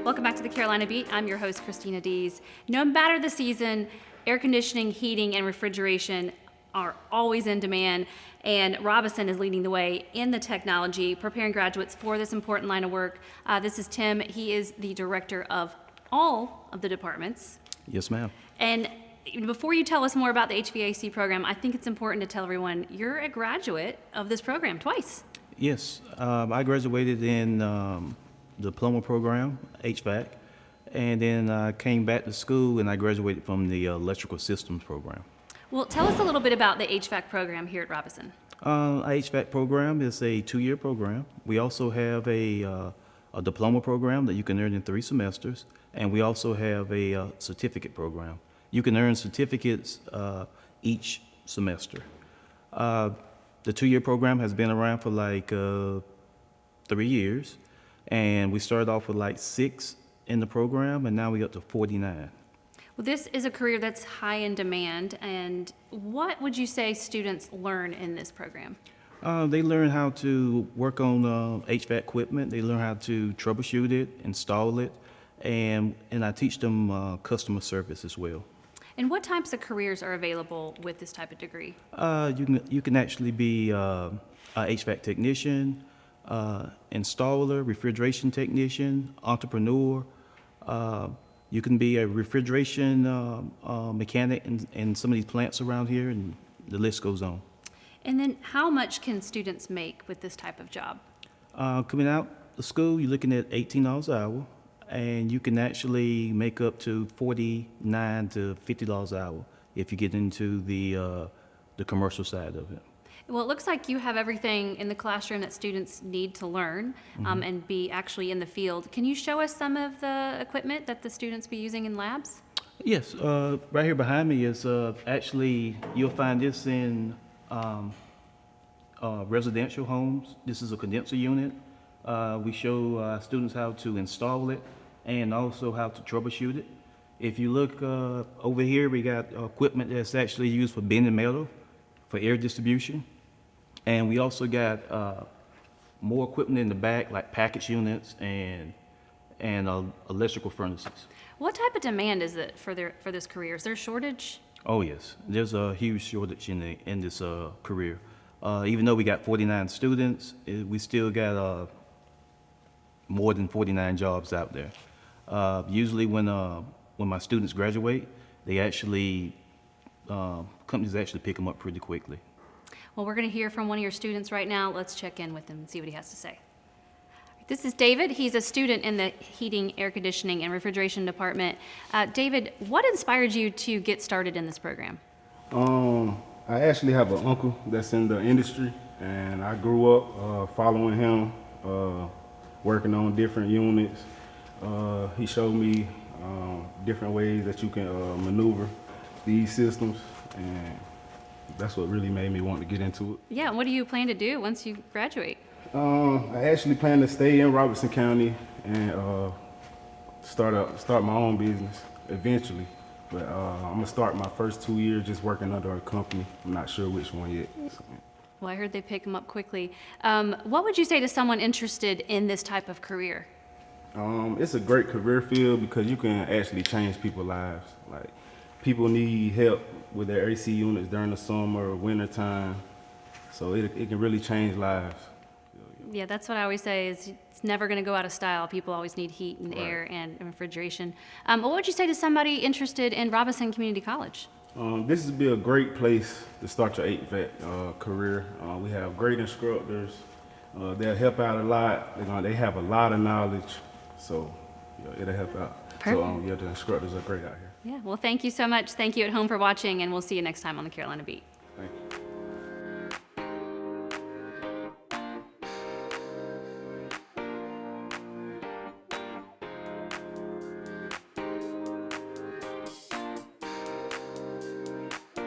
Welcome back to the Carolina Beat. I'm your host, Christina Dees. No matter the season, air conditioning, heating, and refrigeration are always in demand, and Robeson is leading the way in the technology, preparing graduates for this important line of work. This is Tim. He is the director of all of the departments. Yes, ma'am. And before you tell us more about the HVAC program, I think it's important to tell everyone you're a graduate of this program twice. Yes, I graduated in the diploma program, HVAC, and then I came back to school and I graduated from the electrical systems program. Well, tell us a little bit about the HVAC program here at Robeson. Our HVAC program is a 2-year program. We also have a diploma program that you can earn in 3 semesters, and we also have a certificate program. You can earn certificates each semester. The 2-year program has been around for like 3 years, and we started off with like 6 in the program, and now we up to 49. Well, this is a career that's high in demand, and what would you say students learn in this program? They learn how to work on HVAC equipment. They learn how to troubleshoot it, install it, and I teach them customer service as well. And what types of careers are available with this type of degree? You can actually be a HVAC technician, installer, refrigeration technician, entrepreneur. You can be a refrigeration mechanic in some of these plants around here, and the list goes on. And then how much can students make with this type of job? Coming out of school, you're looking at $18 an hour, and you can actually make up to $49 to $50 an hour if you get into the commercial side of it. Well, it looks like you have everything in the classroom that students need to learn and be actually in the field. Can you show us some of the equipment that the students be using in labs? Yes, right here behind me is actually, you'll find this in residential homes. This is a condenser unit. We show students how to install it and also how to troubleshoot it. If you look over here, we got equipment that's actually used for bending metal for air distribution. And we also got more equipment in the back, like package units and electrical furnaces. What type of demand is it for this career? Is there a shortage? Oh yes, there's a huge shortage in this career. Even though we got 49 students, we still got more than 49 jobs out there. Usually when my students graduate, they actually companies actually pick them up pretty quickly. Well, we're going to hear from one of your students right now. Let's check in with him and see what he has to say. This is David. He's a student in the heating, air conditioning, and refrigeration department. David, what inspired you to get started in this program? I actually have an uncle that's in the industry, and I grew up following him, working on different units. He showed me different ways that you can maneuver these systems, and that's what really made me want to get into it. Yeah, what do you plan to do once you graduate? I actually plan to stay in Robeson County and start my own business eventually. But I'm gonna start my first 2 years just working under a company. I'm not sure which one yet. So. Well, I heard they pick them up quickly. What would you say to someone interested in this type of career? It's a great career field because you can actually change people's lives. Like, people need help with their AC units during the summer or winter time, so it can really change lives. Yeah, that's what I always say is it's never going to go out of style. People always need heat and air and refrigeration. What would you say to somebody interested in Robeson Community College? This would be a great place to start your HVAC career. We have great instructors. They'll help out a lot. They have a lot of knowledge, so it'll help out. Perfect. So the instructors are great out here. Yeah, well, thank you so much. Thank you at home for watching, and we'll see you next time on the Carolina Beat. Thank you.